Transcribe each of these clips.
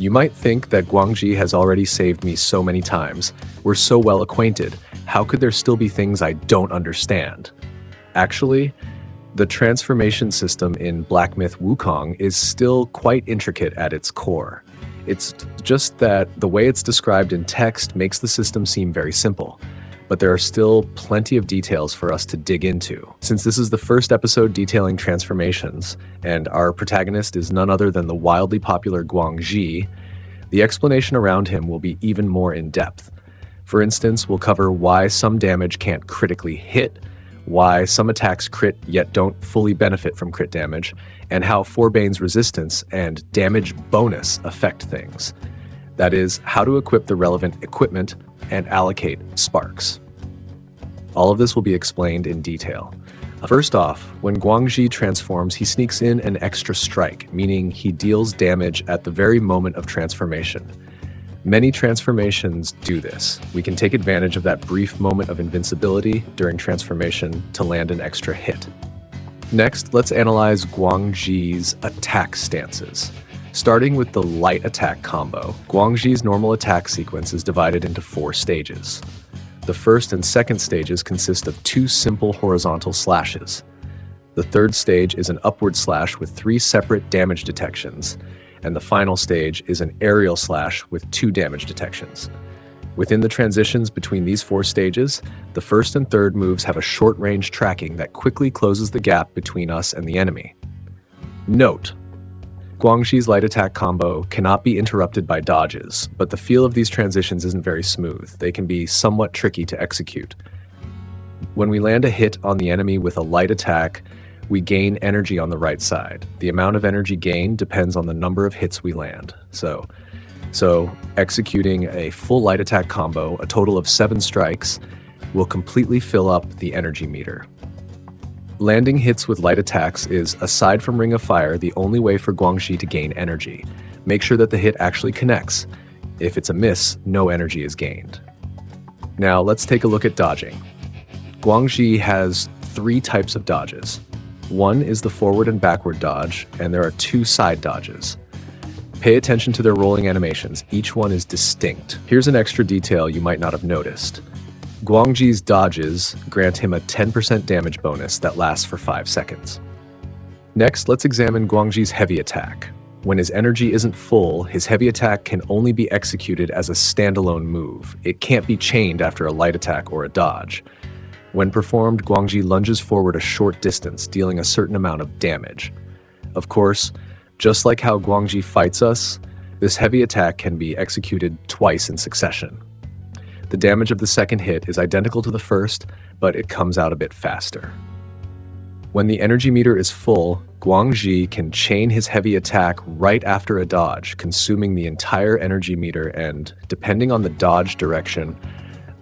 You might think that Guangzhi has already saved me so many times. We're so well acquainted. How could there still be things I don't understand? Actually, the transformation system in Black Myth Wukong is still quite intricate at its core. It's just that the way it's described in text makes the system seem very simple. But there are still plenty of details for us to dig into. Since this is the first episode detailing transformations, and our protagonist is none other than the wildly popular Guangzhi, the explanation around him will be even more in-depth. For instance, we'll cover why some damage can't critically hit, why some attacks crit yet don't fully benefit from crit damage, and how Forbane's resistance and damage bonus affect things. That is, how to equip the relevant equipment and allocate sparks. All of this will be explained in detail. First off, when Guangzhi transforms, he sneaks in an extra strike, meaning he deals damage at the very moment of transformation. Many transformations do this. We can take advantage of that brief moment of invincibility during transformation to land an extra hit. Next, let's analyze Guangzhi's attack stances. Starting with the light attack combo, Guangzhi's normal attack sequence is divided into 4 stages. The first and second stages consist of 2 simple horizontal slashes. The third stage is an upward slash with 3 separate damage detections, and the final stage is an aerial slash with 2 damage detections. Within the transitions between these 4 stages, the first and third moves have a short-range tracking that quickly closes the gap between us and the enemy. Note: Guangzhi's light attack combo cannot be interrupted by dodges, but the feel of these transitions isn't very smooth. They can be somewhat tricky to execute. When we land a hit on the enemy with a light attack, we gain energy on the right side. The amount of energy gained depends on the number of hits we land. So executing a full light attack combo, a total of 7 strikes, will completely fill up the energy meter. Landing hits with light attacks is, aside from Ring of Fire, the only way for Guangzhi to gain energy. Make sure that the hit actually connects. If it's a miss, no energy is gained. Now let's take a look at dodging. Guangzhi has 3 types of dodges. One is the forward and backward dodge, and there are 2 side dodges. Pay attention to their rolling animations. Each one is distinct. Here's an extra detail you might not have noticed. Guangzhi's dodges grant him a 10% damage bonus that lasts for 5 seconds. Next, let's examine Guangzhi's heavy attack. When his energy isn't full, his heavy attack can only be executed as a standalone move. It can't be chained after a light attack or a dodge. When performed, Guangzhi lunges forward a short distance, dealing a certain amount of damage. Of course, just like how Guangzhi fights us, this heavy attack can be executed twice in succession. The damage of the second hit is identical to the first, but it comes out a bit faster. When the energy meter is full, Guangzhi can chain his heavy attack right after a dodge, consuming the entire energy meter and, depending on the dodge direction,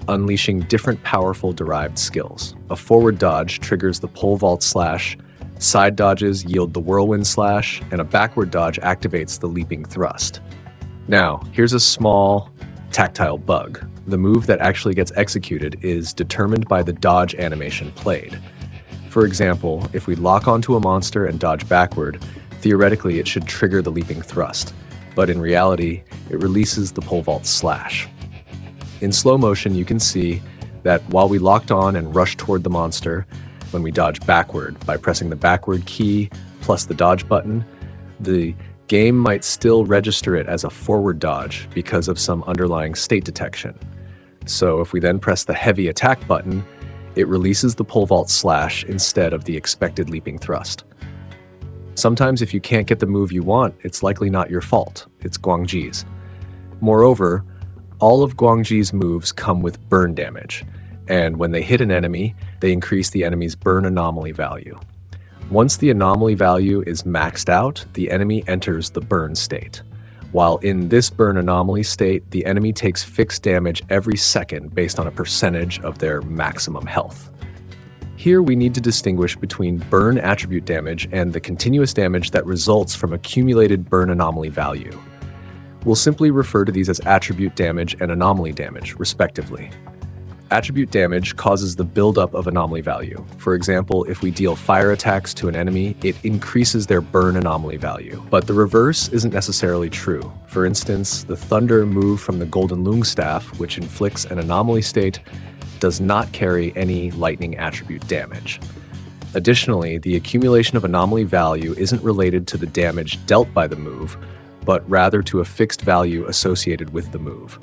unleashing different powerful derived skills. A forward dodge triggers the pole vault slash, side dodges yield the whirlwind slash, and a backward dodge activates the leaping thrust. Now, here's a small tactile bug. The move that actually gets executed is determined by the dodge animation played. For example, if we lock onto a monster and dodge backward, theoretically it should trigger the leaping thrust, but in reality, it releases the pole vault slash. In slow motion, you can see that while we locked on and rushed toward the monster, when we dodge backward by pressing the backward key plus the dodge button, the game might still register it as a forward dodge because of some underlying state detection. So if we then press the heavy attack button, it releases the pole vault slash instead of the expected leaping thrust. Sometimes if you can't get the move you want, it's likely not your fault, it's Guangzhi's. Moreover, all of Guangzhi's moves come with burn damage, and when they hit an enemy, they increase the enemy's burn anomaly value. Once the anomaly value is maxed out, the enemy enters the burn state. While in this burn anomaly state, the enemy takes fixed damage every second based on a percentage of their maximum health. Here we need to distinguish between burn attribute damage and the continuous damage that results from accumulated burn anomaly value. We'll simply refer to these as attribute damage and anomaly damage, respectively. Attribute damage causes the buildup of anomaly value. For example, if we deal fire attacks to an enemy, it increases their burn anomaly value. But the reverse isn't necessarily true. For instance, the thunder move from the Golden Lung Staff, which inflicts an anomaly state, does not carry any lightning attribute damage. Additionally, the accumulation of anomaly value isn't related to the damage dealt by the move, but rather to a fixed value associated with the move.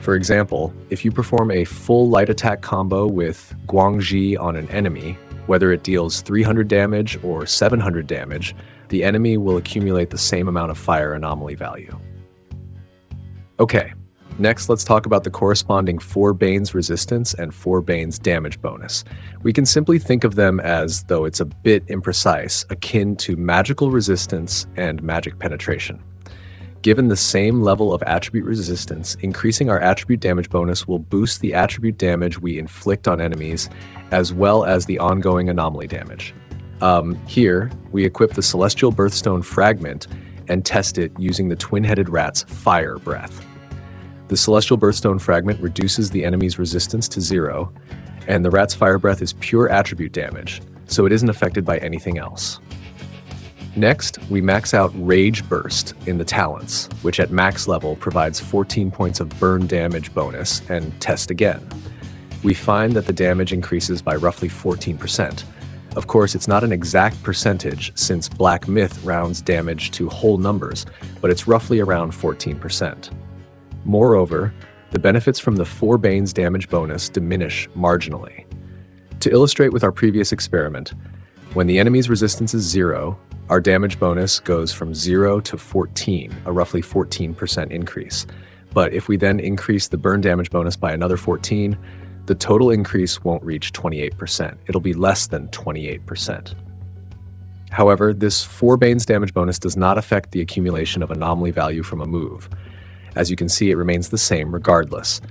For example, if you perform a full light attack combo with guangzhi on an enemy, whether it deals 300 damage or 700 damage, the enemy will accumulate the same amount of fire anomaly value. Okay, next let's talk about the corresponding 4 Bane's resistance and 4 Bane's damage bonus. We can simply think of them as, though it's a bit imprecise, akin to magical resistance and magic penetration. Given the same level of attribute resistance, increasing our attribute damage bonus will boost the attribute damage we inflict on enemies, as well as the ongoing anomaly damage. Here, we equip the Celestial Birthstone Fragment and test it using the Twin-Headed Rat's Fire Breath. The Celestial Birthstone Fragment reduces the enemy's resistance to 0, and the Rat's Fire Breath is pure attribute damage, so it isn't affected by anything else. Next, we max out Rage Burst in the Talents, which at max level provides 14 points of burn damage bonus, and test again. We find that the damage increases by roughly 14%. Of course, it's not an exact percentage since Black Myth rounds damage to whole numbers, but it's roughly around 14%. Moreover, the benefits from the 4 Bane's damage bonus diminish marginally. To illustrate with our previous experiment, when the enemy's resistance is 0, our damage bonus goes from 0 to 14, a roughly 14% increase. But if we then increase the burn damage bonus by another 14, the total increase won't reach 28%. It'll be less than 28%. However, this 4 Bane's damage bonus does not affect the accumulation of anomaly value from a move. As you can see, it remains the same regardless.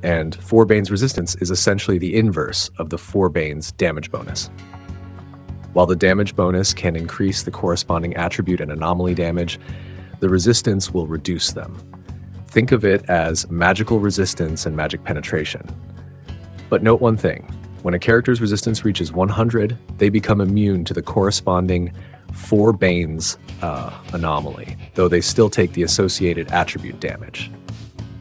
And 4 Bane's resistance is essentially the inverse of the 4 Bane's damage bonus. While the damage bonus can increase the corresponding attribute and anomaly damage, the resistance will reduce them. Think of it as magical resistance and magic penetration. But note one thing, when a character's resistance reaches 100, they become immune to the corresponding 4 Bane's anomaly, though they still take the associated attribute damage.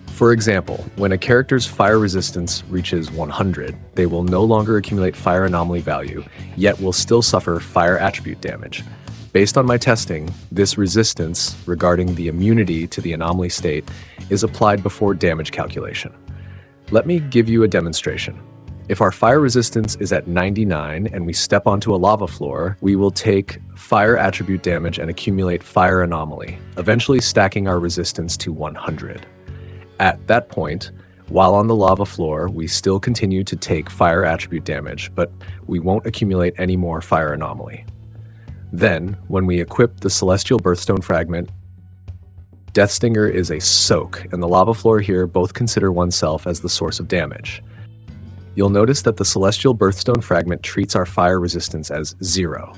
For example, when a character's fire resistance reaches 100, they will no longer accumulate fire anomaly value, yet will still suffer fire attribute damage. Based on my testing, this resistance regarding the immunity to the anomaly state is applied before damage calculation. Let me give you a demonstration. If our fire resistance is at 99 and we step onto a lava floor, we will take fire attribute damage and accumulate fire anomaly, eventually stacking our resistance to 100. At that point, while on the lava floor, we still continue to take fire attribute damage, but we won't accumulate any more fire anomaly. Then, when we equip the Celestial Birthstone Fragment, Death Stinger is a soak, and the lava floor here both consider oneself as the source of damage. You'll notice that the Celestial Birthstone Fragment treats our fire resistance as 0.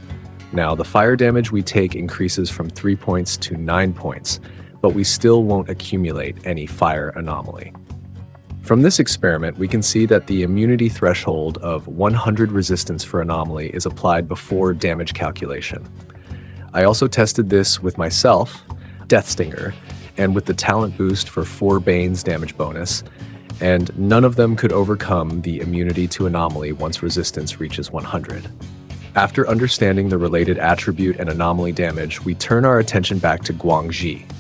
Now, the fire damage we take increases from 3 points to 9 points, but we still won't accumulate any fire anomaly. From this experiment, we can see that the immunity threshold of 100 resistance for anomaly is applied before damage calculation. I also tested this with myself, Death Stinger, and with the talent boost for 4 Bane's damage bonus, and none of them could overcome the immunity to anomaly once resistance reaches 100. After understanding the related attribute and anomaly damage, we turn our attention back to guangzhi.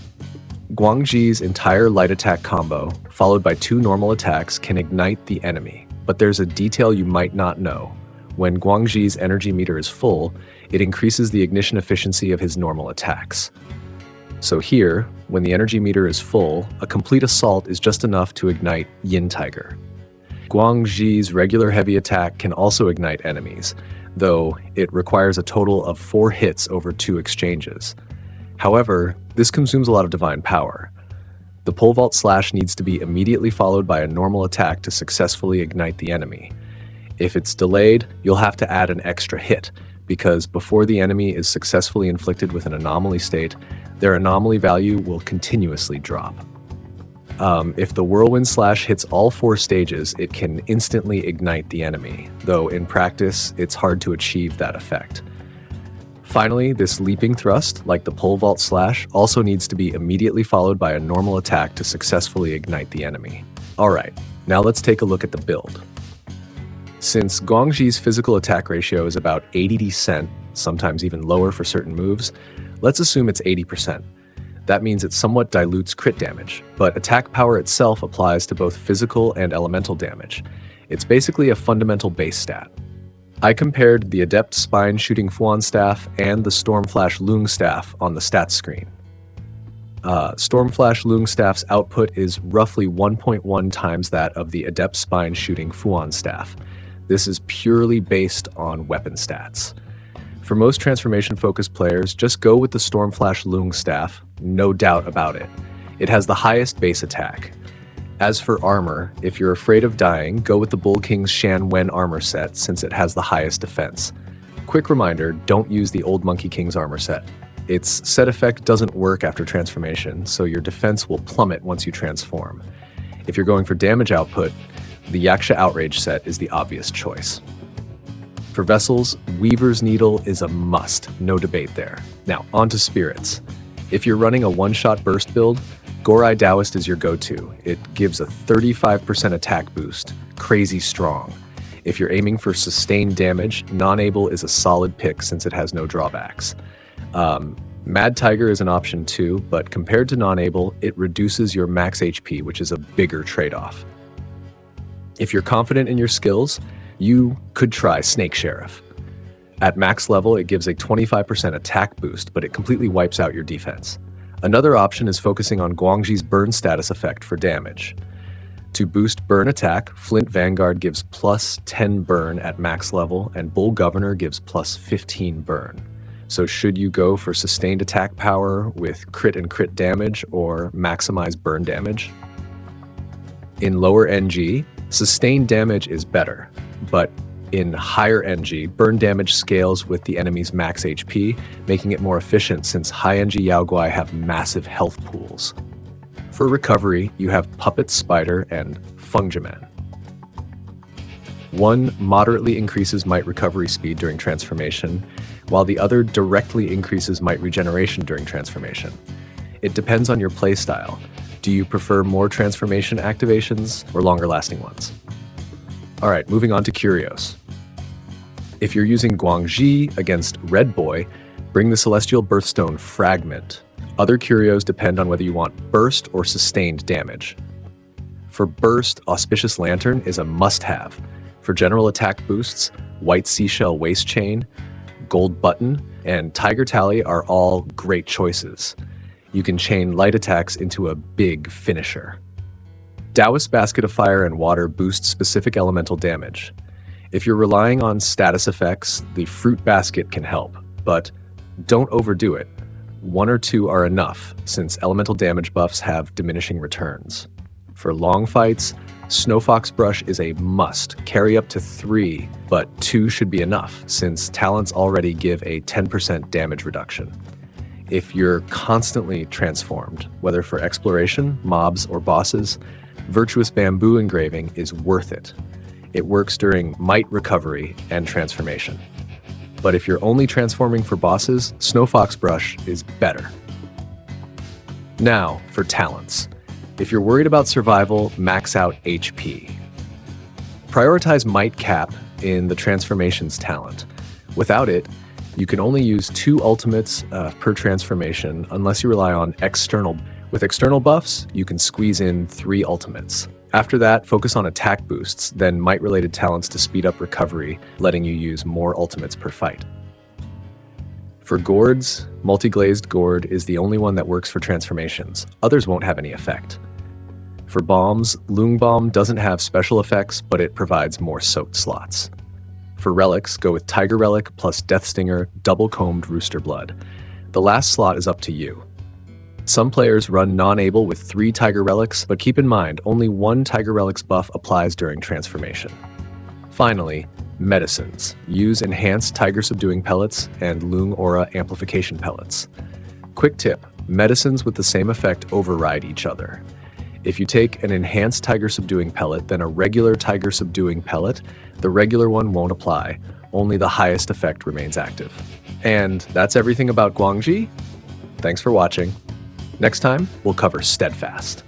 Guangzhi's entire light attack combo, followed by 2 normal attacks, can ignite the enemy. But there's a detail you might not know. When Guangzhi's energy meter is full, it increases the ignition efficiency of his normal attacks. So here, when the energy meter is full, a complete assault is just enough to ignite Yin Tiger. Guangzhi's regular heavy attack can also ignite enemies, though it requires a total of 4 hits over 2 exchanges. However, this consumes a lot of divine power. The pole vault slash needs to be immediately followed by a normal attack to successfully ignite the enemy. If it's delayed, you'll have to add an extra hit, because before the enemy is successfully inflicted with an anomaly state, their anomaly value will continuously drop. If the whirlwind slash hits all 4 stages, it can instantly ignite the enemy, though in practice, it's hard to achieve that effect. Finally, this leaping thrust, like the pole vault slash, also needs to be immediately followed by a normal attack to successfully ignite the enemy. Alright, now let's take a look at the build. Since Guangzhi's physical attack ratio is about 80%, sometimes even lower for certain moves, let's assume it's 80%. That means it somewhat dilutes crit damage, but attack power itself applies to both physical and elemental damage. It's basically a fundamental base stat. I compared the Adept Spine Shooting Fuan Staff and the Stormflash Lung Staff on the stats screen. Stormflash Lung Staff's output is roughly 1.1 times that of the Adept Spine Shooting Fuan Staff. This is purely based on weapon stats. For most transformation-focused players, just go with the Stormflash Lung Staff, no doubt about it. It has the highest base attack. As for armor, if you're afraid of dying, go with the Bull King's Shan Wen armor set since it has the highest defense. Quick reminder, don't use the Old Monkey King's armor set. Its set effect doesn't work after transformation, so your defense will plummet once you transform. If you're going for damage output, the Yaksha Outrage set is the obvious choice. For vessels, Weaver's Needle is a must, no debate there. Now, on to spirits. If you're running a one-shot burst build, Gorai Taoist is your go-to. It gives a 35% attack boost, crazy strong. If you're aiming for sustained damage, Non-Able is a solid pick since it has no drawbacks. Mad Tiger is an option too, but compared to Non-Able, it reduces your max HP, which is a bigger trade-off. If you're confident in your skills, you could try Snake Sheriff. At max level, it gives a 25% attack boost, but it completely wipes out your defense. Another option is focusing on Guangzhi's burn status effect for damage. To boost burn attack, Flint Vanguard gives plus 10 burn at max level, and Bull Governor gives plus 15 burn. So should you go for sustained attack power with crit and crit damage or maximize burn damage? In lower NG, sustained damage is better, but in higher NG, burn damage scales with the enemy's max HP, making it more efficient since high NG Yaoguai have massive health pools. For recovery, you have Puppet Spider and Fungjaman. One moderately increases might recovery speed during transformation, while the other directly increases might regeneration during transformation. It depends on your playstyle. Do you prefer more transformation activations or longer lasting ones? Alright, moving on to Curios. If you're using Guangzhi against Red Boy, bring the Celestial Birthstone Fragment. Other Curios depend on whether you want burst or sustained damage. For burst, Auspicious Lantern is a must-have. For general attack boosts, White Seashell Waist Chain, Gold Button, and Tiger Tally are all great choices. You can chain light attacks into a big finisher. Taoist Basket of Fire and Water boosts specific elemental damage. If you're relying on status effects, the Fruit Basket can help, but don't overdo it. 1 or 2 are enough, since elemental damage buffs have diminishing returns. For long fights, Snowfox Brush is a must. Carry up to 3, but 2 should be enough, since talents already give a 10% damage reduction. If you're constantly transformed, whether for exploration, mobs, or bosses, Virtuous Bamboo Engraving is worth it. It works during might recovery and transformation. But if you're only transforming for bosses, Snowfox Brush is better. Now, for talents. If you're worried about survival, max out HP. Prioritize Might Cap in the Transformations talent. Without it, you can only use 2 ultimates per transformation unless you rely on external. With external buffs, you can squeeze in 3 ultimates. After that, focus on attack boosts, then might-related talents to speed up recovery, letting you use more ultimates per fight. For gourds, Multi-Glazed Gourd is the only one that works for transformations. Others won't have any effect. For bombs, Lung Bomb doesn't have special effects, but it provides more soaked slots. For relics, go with Tiger Relic plus Death Stinger, Double-Combed Rooster Blood. The last slot is up to you. Some players run Non-Able with 3 Tiger Relics, but keep in mind, only 1 Tiger Relic's buff applies during transformation. Finally, medicines. Use Enhanced Tiger Subduing Pellets and Lung Aura Amplification Pellets. Quick tip, medicines with the same effect override each other. If you take an enhanced tiger subduing pellet, then a regular tiger subduing pellet, the regular one won't apply. Only the highest effect remains active. And that's everything about guangzhi. Thanks for watching. Next time, we'll cover steadfast.